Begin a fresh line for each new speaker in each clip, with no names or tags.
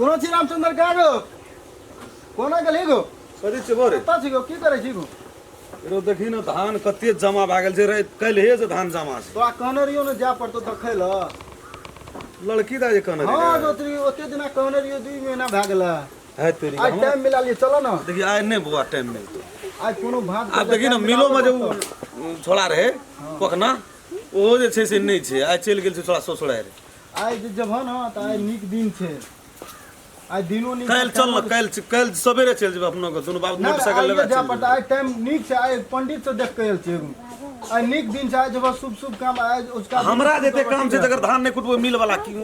कोनो छी रामचंद्र का गो कोना गेली गो
कथी छै बोरे
पता छी गो की करे छी गो
रो देखी न धान कते जमा भए गेल छै रे कल हे जे धान जमा छै
तोरा कहने रहियो ने जा पड़तो देखै ल
लड़की दा जे कहने
हां
रे
जोतरी ओते दिना कहने रहियो 2 महीना भए गेला
है तेरी
आज टाइम मिला लिए चलो ना
देखी आइ नहीं बुआ टाइम मिलतो
आज कोनो भात
अब देखी न मिलो में जो छोड़ा रहे पकना ओहो जे छै से नहीं छै आइ चल गेल छै छोड़ा ससुरा रे
आज जब है ना त आज नीक दिन छै आज दिनो नीक
कल चल न कल सवेरे चल जेब अपना को दोनों बाप मोटरसाइकिल लेबे
जा पड़ता आज टाइम नीक छै आज पंडित से देख के आयल छै आज नीक दिन छै आज जब शुभ शुभ काम आज उसका
हमरा जेते काम छै अगर धान नहीं कुटबो मिल वाला की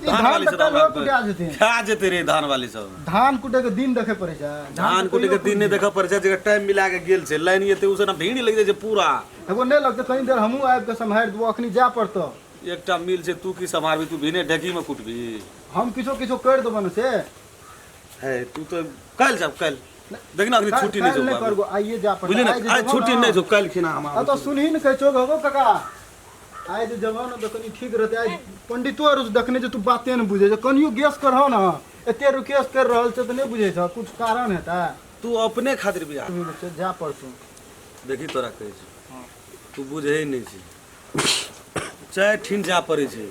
धान वाली से खा जेते रे धान वाली सब
धान कुटे के दिन देखे पड़े छै
धान कुटे के दिन नहीं देखा पड़े छै जगह टाइम मिला के गेल छै लाइन येते उसे ना भीड़ लग जाय छै पूरा
एगो नहीं लगते कहीं देर हमहू आबि के संभार देबो अखनी जा पड़तो
एकटा मिल छै तू की संभारबी तू भिने ढेकी में कुटबी
हम किछो कर देबो न से
है तू तो कल जाब कल देखना अभी छुट्टी नहीं
नहीं
जो
करगो आइए जा पड़ता
बुझली ना आज छुट्टी नहीं जो कल खिना हम
आ तो सुनही न कह चोग हो काका आइ जे जवान दकनी ठीक रहते आज पंडितो और देखने जे तू बाते न बुझे जे कनियो गेस करहो न एते रिक्वेस्ट कर रहल छै त नहीं बुझे छ कुछ कारण हेता
तू अपने खातिर भी आ
जा पड़तो
देखी तोरा कहै छै तू बुझे ही नहीं छै चाहे ठिन जा पड़े छै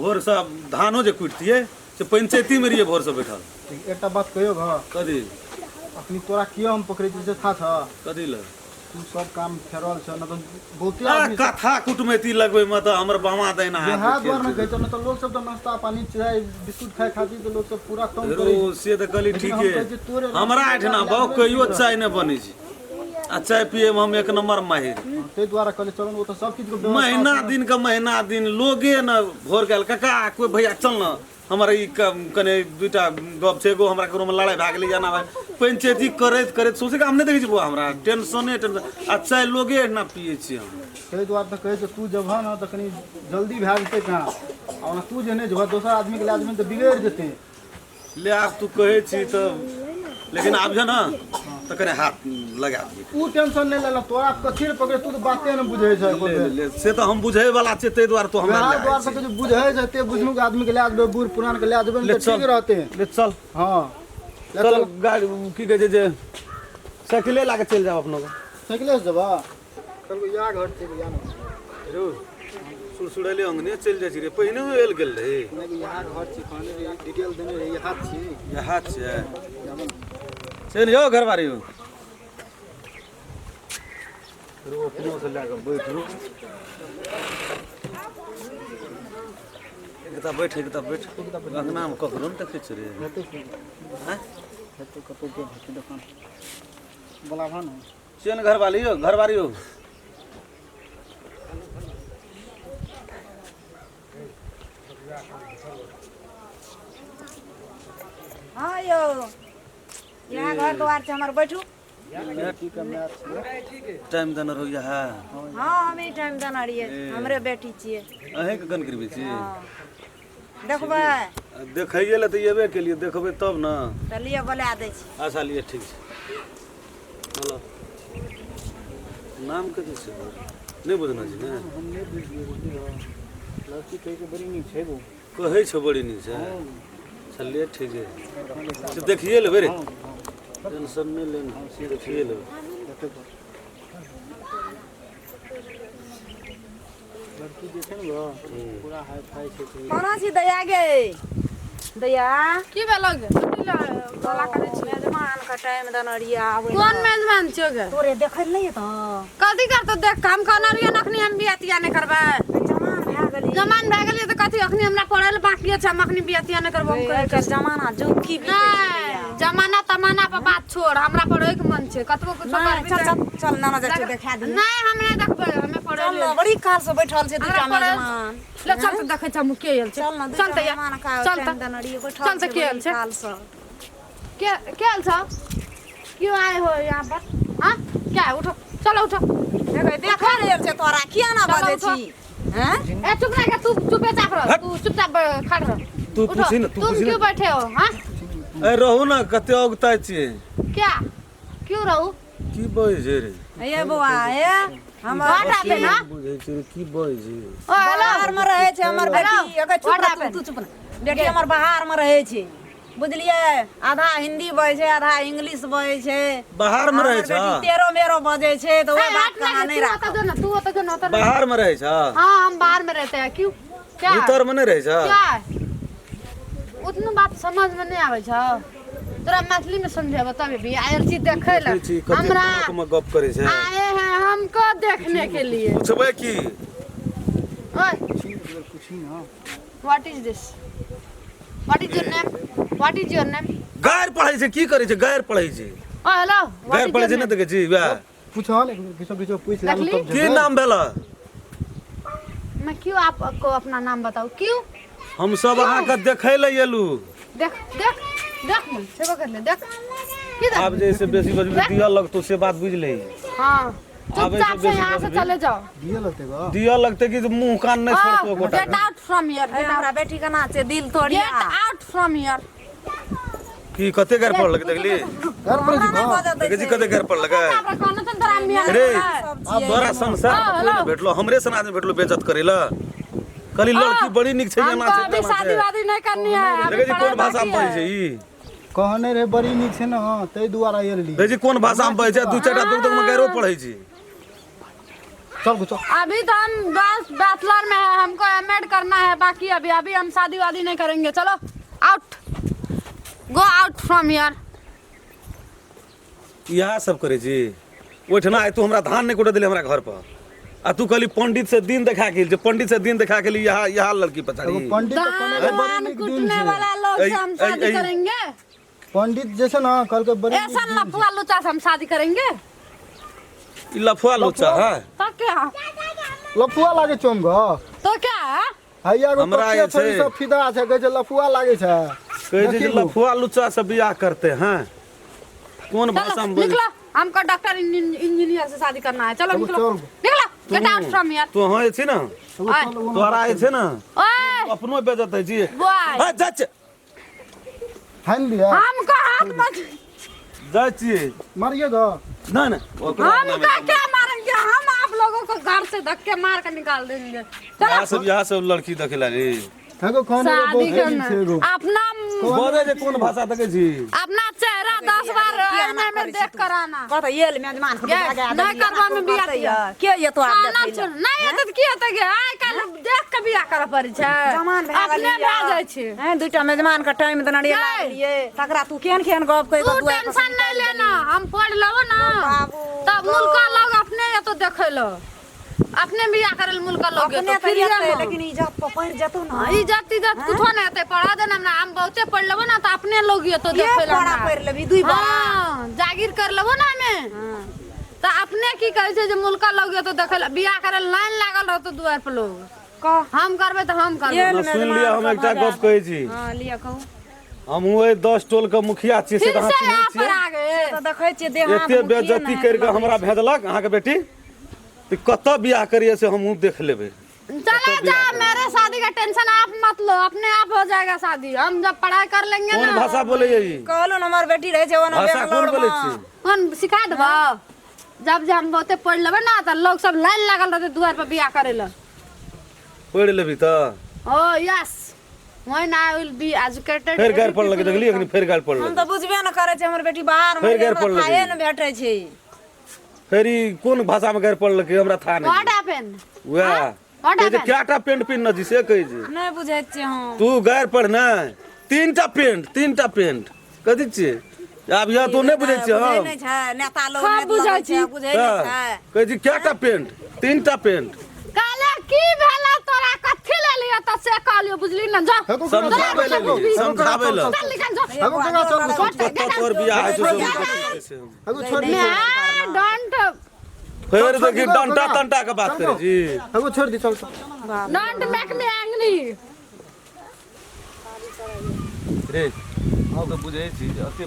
भोर से धानो जे कुटतिए से पंचायती में रहिए भोर से बैठल
एकटा बात कहियो घ
कदी
अखनी तोरा किया हम पकड़े छै था छ
कदी ल
तू सब काम फेरल छ न त बहुते
आ
आदमी
कथा कुटमेती लगबे में त हमर बामा देना है
हाथ द्वार न कहै न त लोग सब त नाश्ता पानी चाय बिस्कुट खाए खातिर त लोग सब पूरा कम करे
रो से त कहली ठीक है हमरा एठना बहु कहियो चाय न बनै छै आ चाय पिए में हम एक नंबर माहिर
ते द्वारा कहले चलन वो त सब चीज के
महीना दिन लोगे न भोर गेल काका कोई भैया चल न हमारा ई कने दुटा गप छै एगो हमरा करो में लड़ाई भाग ले जाना भाई पंचायती करैत सोचे के हम नहीं देखै छी हमरा टेंशन आ चाय लोगे ना पिए छी हम
ते द्वारा त कहै छै तू जब न त कनी जल्दी भए जेतै कहाँ और तू जे नहीं जब दोसर आदमी के आदमी त बिगड़ जेतै
ले आब तू कहै छी त लेकिन आब जे ना त कने हाथ लगा दी
तू टेंशन नहीं लेला तोरा कथि रे पकड़े तू त बाते न बुझै छै
से त हम बुझै वाला छै तै द्वारा तो हमरा
द्वारा से जो बुझै छै ते बुझनु के आदमी के ले आदमी बूढ़ पुरान के ले आदमी त ठीक रहते
ले चल
हां
चल गाड़ी की कहै छै जे साइकिले लाके चल जाओ अपनो
साइकिले से जबा चल या घर से या न
रो सुड़सुड़ैले अंगने चल जाइ छी रे पहिने एल गेल रे
नहीं या घर छी कहने डिटेल देने रे यहाँ छी
यहाँ छै से नहीं हो घर बारी हो रो अपनो से लाके बैठ रो एक बैठ अंगना में ककरो न देखै छै रे हैं
तो कतो के भट्टी दुकान बोला भन
से न घर बारी हो
हाँ यो यहाँ घर द्वार से हमारे बैठू
टाइम देना रहो यहाँ
हाँ हमें टाइम देना रहिए हमरे बेटी छिए
अहें के गन करबे छी
देखबै
देखैये ले त एबे के लिए देखबै तब न
चलिए बोला दै छी
अच्छा लिए ठीक छै हेलो नाम कथि छै नहीं बुझना छै ने
हम नहीं बुझिए लड़की कह के बड़ी नीक छै वो
कहै छै बड़ी नीक छै चलिए ठीक है तो देखिए लेबे रे टेंशन नहीं लेना देखिए लेबे
लड़की जे छै न पूरा हाई फाई छै
कोना छी दया गे दया
की भेलग
बोला करे छी मेजबान का टाइम देना रहिए आबै
कोन मेजबान छियो गे
तोरे देखै नहीं त
कथी करतो देख काम करना रहिए अखनी हम बियातिया नहीं करबै जमान भए गेलिए त कथी अखनी हमरा पढ़ल बाकी छै हम अखनी बियातिया नहीं करबो
के जमाना जोकी
नहीं जमाना तमाना पर बात छोड़ हमरा पढ़े के मन छै कतबो कुछ करबी
चल नाना जाके देखा दी
नहीं हम नहीं देखबै हमें पढ़े
चल बड़ी काल से बैठल छै दूटा मेजबान
ले चल त देखै छ हम के आयल छै
चल ना
चल त
जमाना का
चल त
देना रहिए बैठल
चल त के आयल छै
काल से
के आयल छ क्यों आए हो यहाँ पर हां क्या है उठो चलो उठो
देखा रे छै तोरा किया ना बाजे छी हैं
ए चुप रह तू चुपचाप रह तू चुपचाप खड़ रह
तू पूछी ना तू
तुम
पूछी
क्यों
ना
बैठे हो हां
ए रहू ना कते औगता छिए
क्या क्यों रहू
की बय जे रे
ये बुआ ये
हमर पे ना
बुझै छी की बय जे
बाहर में रहे छै हमर बेटी अगर चुप रह तू चुप ना बेटी हमर बाहर में रहे छै बुझलिए आधा हिंदी बजे छै आधा इंग्लिश बजे छै
बाहर में रहे छ
तेरो मेरो बजे छै तो वो बात कहाँ नहीं रहा
तू तो जो ना
बाहर में रहे छ
हाँ हम बाहर में रहते हैं क्यों क्या
भीतर में नहीं रहे छ
क्या उतना बात समझ में नहीं आवे छ तोरा मैथिली में समझेबो तब भी आयर चीज देखे ला हमरा
में गप करे छ
आए हैं हमको देखने के लिए
पूछबे की
ओए
कुछ ना
what is this what is your name what is your name
गैर पढ़े छै की करे छै गैर पढ़े छै
ओ हेलो
गैर पढ़े छै नहीं देखे छी बा
पूछो ने किछो पूछ ले
देखली?
तब
की नाम भेला
मैं क्यों आपको अपना नाम बताऊं क्यों
हम सब अहाँ के देखे ले एलू
देख देख देख ना सेवा कर ले देख किधर
आप जैसे बेसी बजबे दिया लगतो से बात बुझ ले
हाँ
आबे
चुपचाप
से
से
बेसी
यहाँ से
बजबे।
चले जाओ
दिए लगते गो
दिया लगते कि मुंह कान नहीं छोड़तो गोटा
गेट आउट फ्रॉम हियर
हमरा बेटी का ना छै दिल तोड़ी
गेट आउट फ्रॉम हियर
की कते गैर पढ़ लगे देखली
घर पर जी हां
देखे जी कते गैर पढ़ लगे
हमरा कहना तो तोरा मियां
अरे अब बड़ा संसार में कोई नहीं भेटलो हमरे सन आदमी भेटलो बेइज्जत करेला खाली लड़की बड़ी निक छै
हमको
जाना
अभी शादी
छै
वादी नहीं करनी है
देखे जी कोन भाषा में पढ़े छै ई
कहने रे बड़ी नीक छै ना तै दुआरा एली
देखे जी कोन भाषा में पढ़े छै दू चारटा दूर में गैरो पढ़े छै
चल कुछ
अभी तो हम बस बैचलर में है हमको एमएड करना है बाकी अभी अभी हम शादी वादी नहीं करेंगे चलो out go out from here
यह सब करे छी ओठना आइ तू हमरा धान नहीं कोटे दिले हमरा घर पर आ तू कहली पंडित से दिन देखा के जे पंडित से दिन देखा के लिए यहाँ लड़की पछाड़ी
एगो पंडित तो कहने रे बड़ी
धान
नीक दिन
कुटने
छै
वाला लोग से हम शादी करेंगे
पंडित जैसे ना कल के बड़ी
ऐसा लफुआ लुचा से हम शादी करेंगे
ई लफुआ लोचा है
तो क्या
लफुआ लागे चोम गो
तो क्या है
हैया गो
हमरा
कते
ये
छोरी
छै।
सब फिदा छै कहै छै लफुआ लागे छै
कहे छै जे
देखी लो।
लफुआ लुचा से बियाह करते हैं कौन भाषा
चलो
में बोले
निकलो हमको डॉक्टर इंजीनियर से शादी करना है चलो
चलो,
निकलो
चलो।
निकलो गेट आउट फ्रॉम हियर
तो हाँ छी ना
ओए
तोहरा आए छे ना
ओए
अपनो बेजत है जी
बॉय
हाँ जाच
हान दिया
हमको हाथ मत
जाचिए
मारिए गो
ना ना ओकरा
हमका क्या मारेंगे हम आप लोगों को घर से धक्के मार कर निकाल देंगे चलो
यहाँ सब लड़की देखेला रे
हेगो कहने रे
शादी
बहुत
करना
छै एगो
अपना
बोले जे कौन भाषा देखे छी
अपना चेहरा 10 बार आईने में देख कर आना
कहता ये ले मेजमान को
ये,
लगा
नहीं करवा में बियाह किया।
के ये तो आप
खाना
देख
छोड़ नहीं ये तो की होते गे आइ काल देख के बियाह कर पड़ी छै
जमान भए
अपने
गेलियै।
भए जाइ छै
हैं दुटा मेजमान का टाइम देना रे
नहीं।
लागलिए तकरा तू केन केन गप कहि
तू
दुआ
टेंशन नहीं लेना हम पढ़ लेबो ना
बाबू,
तब मुल्का लोग अपने ये तो देखे लो अपने बियाह करे मुल्का लोग
अपने तो ये लेकिन इज्जत पर पड़ जतो ना
इज्जत कुछ नहीं होते पढ़ा देना ना हम बहुते पढ़ लेबो ना तो अपने लोग ये तो देखे लो
बड़ा पड़ लेबी दुई बड़ा
हाँ, जागीर कर लेबो ना हमें तो अपने की कहे छै जे मुल्का लोग ये तो देखे लो बियाह करे लाइन लागल रहतो द्वार पर लोग
कह
हम करबे तो हम करबे
ये
ना सुन लिया हम एकटा गप कहै छी
हां लिया कहू
हम हुए 10 टोल के मुखिया छियै से
फिर
अहाँ
से
चिन्है
यहाँ पर
छियै
आ गए
तो देखै छियै देह हाथ
एते बेइज्जती करि के हमरा भेजलक अहाँ के बेटी तो कतऽ बियाह करिए से हमहूँ देख लेबै
चले जा मेरे शादी का टेंशन आप मत लो अपने आप हो जाएगा शादी हम जब पढ़ाई कर लेंगे
कौन
ना
भाषा बोले ई
कहलो न हमर बेटी रहे छै ओना
भाषा कौन
बेंगलोर
बोले
में
छी
कौन सिखा देबो जब जे हम बहुते पढ़ लेबे ना तो लोग सब लाइन लागल रहते द्वार पर बियाह करे ला
पढ़ि लेबी तऽ
ओ yes when I will be educated
फेर गारि पढ़ लगे देखली अखनी फेर गारि पढ़
हम
लगे
तो बुझबे न करे छै हमर बेटी बाहर
फेर
में
गारि पढ़
खाए
लेबै।
न भेटै छै
फेर ई कोन भाषा में गारि पढ़ लगे हमरा था
what
नहीं
happened
वएह
What
कहे जे
happened?
क्याटा पेंट पिन जी से कहे जे
नहीं बुझै छियै हम
तू गारि पढ़ ना तीनटा पेंट कथी छियै आब यह तो नहीं बुझै छियै
बुझै
हम
नहि छै नेता लोग
सब बुझै छी।
बुझै नहि छै
कहे जी क्याटा पेंट तीनटा पेंट
काले की भेला तोरा कथि ले लिया त से कहलियो बुझली न जा
हेगो
समझाबै ले समझाबै ले
चल निकल जा
हेगो कगा चल
कतऽ तोर बियाह होइ छै से हम
हेगो छोड़ दी
मैं डोंट
फेर देखी डंटा तंटा के बात करे जी
हेगो छोड़ दी चल
डोंट मेक मी एंग्री
रे हम तो बुझै छी जे अते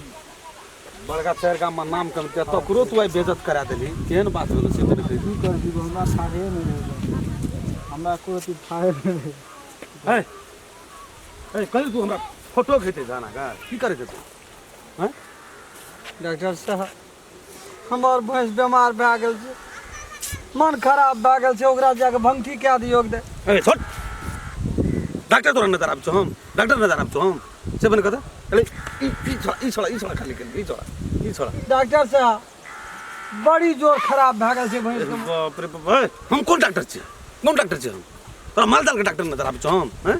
बड़का शहर का नाम कम ते तकरो तू आई बेइज्जत करा देली केहन बात भेलो से तने कहि
की कर दी हमरा सारे नहीं रहे हमरा को ती फाए नहीं
है ए कल तू हमरा फोटो खींचे जाना का की करे छै तू हैं
डॉक्टर साहब हमार भैंस बीमार भए गेल छै मन खराब भए गेल छै ओकरा जाके भंगठी कए दियौ दे
ए छोड़ डॉक्टर तोरा नजर आब हम डॉक्टर नजर आब हम से बन कदा अरे ई छोड़ा खाली कर ई छोड़ा
डॉक्टर साहब बड़ी जोर खराब भए गेल छै भैंस के।
बाप रे बाप हम कोन डॉक्टर छी हम तोरा मालदल के डॉक्टर नजर आब हम हैं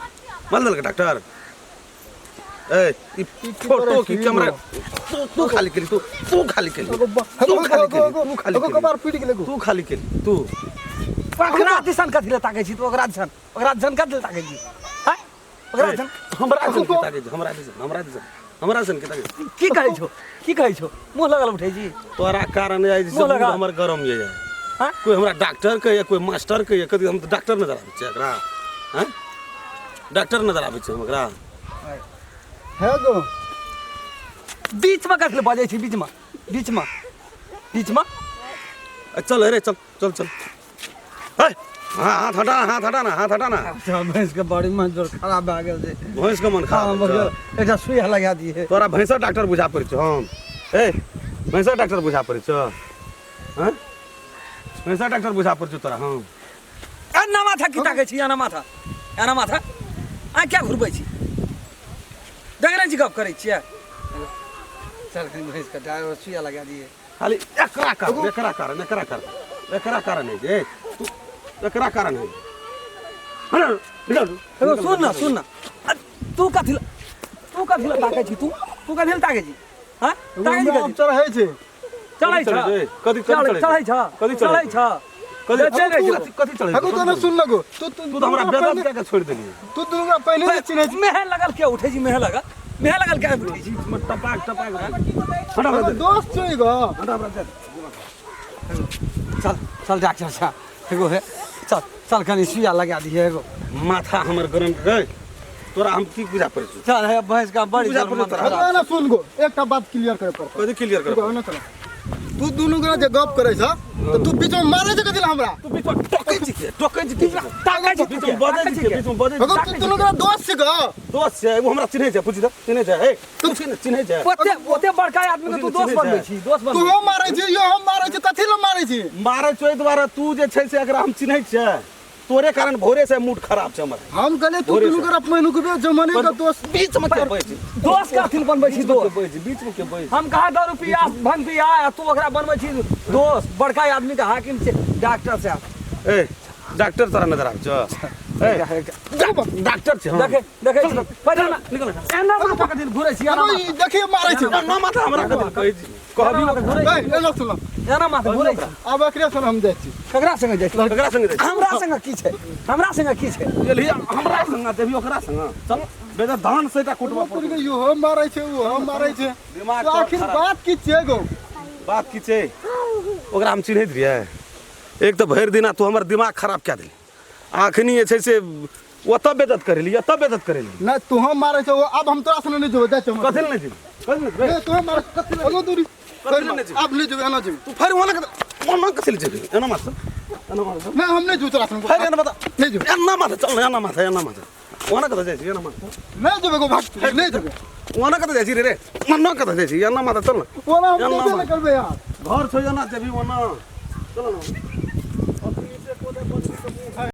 मालदल के डॉक्टर ए ई फोटो की कैमरा तू खाली कर तू खाली कर
एगो कबार पीट गेलै
तू खाली कर तू
ओकरा दिसन कथि ले ताकै छी तू ओकरा दिसन कथि ले ताकै छी हैं ओकरा दिसन
हमरा सन के ताके
की कहै छौ मुंह लगल उठै छी
तोरा कारण है
मुँह लगा।
हमर गरम ये
हैं
कोई हमरा डॉक्टर के या कोई मास्टर के या कदी हम तो डॉक्टर नजर आबै छै एकरा हैं डॉक्टर नजर आबै छै हमरा
है गो
बीच में कथि ले बजै छी बीच में
चल रे चल है हाथ हटा ना
भैंस के बड़ी मन जोर खराब भए गेल छै
भैंस के मन खराब
हाँ,
छै।
एकटा सुइया लगा दिए
तोरा भैंसा डॉक्टर बुझा पड़ै छौ हम ए भैंसा डॉक्टर बुझा पड़ै छौ हैं भैंसा डॉक्टर बुझा पड़ै छौ तोरा हम
एना माथा की ताकै छी एना माथा आ क्या घुरबै छी डगरा जी गप करै छियै चल कहीं भैंस का ड्राइवर सुइया लगा दिए
खाली एकरा कारण है जे तू एकरा कारण है
एगो सुन ना तू कथि ले ताकै छी तू कथि ले ताकै छी हां ताकै छी
अब चढ़ै छै
चलै छ
कदी
चलै छ
कदी चढ़ै
एगो तो ना सुन लगो
तू तो हमरा बेदम के छोड़ देली
तू दुनुगा पहले से चिन्है छी
मेह लगल के उठै छी मेह लगल के उठै छी
टपाक
हमर दोस्त छै गो
चल डॉक्टर साहब एगो है चल कनी सुइया लगा दिए एगो
माथा हमर गरम रे तोरा हम की बुझा पड़ै छौ
चल है भैंस का बड़ी
बुझा
जोर
पड़ै
मन
तोरा।
खराब।
ना सुन गो एकटा बात क्लियर करे पड़त
कदी क्लियर कर
ना चला तू दुनुगा जे गप करै छ तो तू बीच में मारै छ कथि ला हमरा
तू बीच में टोकै छी
ताकै छी
बीच में बजै छी
एगो तू दुनुगा दोस्त छै गो
दोस्त छै वो हमरा चिन्है छै पूछि दे चिन्है छै ए तू चिन्है छै
ओते बड़का आदमी के तू दोस्त बनबै छी
तू हम मारै छी यो हम मारै छी कथि ला मारै छी
मारै छै द्वारा तू जे छै से एकरा हम चिन्है छै तोरे कारण भोरे से मूड खराब छै हमर
हम कहले तू दुनुगा अपने के जमाने का दोस्त
बीच में के बैठ
दोस्त का अथिल बनबै छी दोस्त
बीच में के बैठ
हम कहा दारू पिया भंग पिया आ तू ओकरा बनबै छी दोस्त बड़का आदमी का हाकिम छै डॉक्टर साहब
ए डॉक्टर तोरा नजर आबै छ ए डॉक्टर छै
देखे पहिले ना निकल एना माथा के दिन घुरै छी एना
ई देखिए मारै छी
ना माथा हमरा कदी कहै छी कहबी
ए एना सुन
एना माथा घुरै छी
अब एकरे सन हम जाइ छी
ककरा संगे जाइ छी
ककरा संगे जाइ छी?
हमरा संगे की छै
गेली हमरा संग देबी ओकरा संग चल बेटा धान से ता कुटवा
पूरी के यो हम मारै छै वो हम मारै छै
दिमाग
तो आखिर बात की छै गो
बात की छै ओकरा हम चिन्हैत रहियै एक तो भरि दिना तू हमर दिमाग खराब कए देली आखनी जे छै से ओतऽ बेदत करेली
ना तू हम मारै छै वो अब हम तोरा संग नहीं जेबै जाइ छै
कथि ले नहीं कथि
ए तू हम मारै कथि एगो दूरी
नहीं जेबै?
अब नहीं जेबै एना जेबै
तू फेर ओना कथि ले जेबी एना माथ
ना हम नहीं जेबै तोरा संग
फेर एना बता
नहीं जेबै
एना माथ चल एना माथ ओना कतऽ जाइ छी एना माथ
नहीं जेबै गो भाग नहीं जेबै
ओना कतऽ जाइ छी रे ओना कतऽ जाइ छी एना माथ चल ना
ओना हम नहीं करबै यार
घर छोड़ ना जेबी ओना चल ना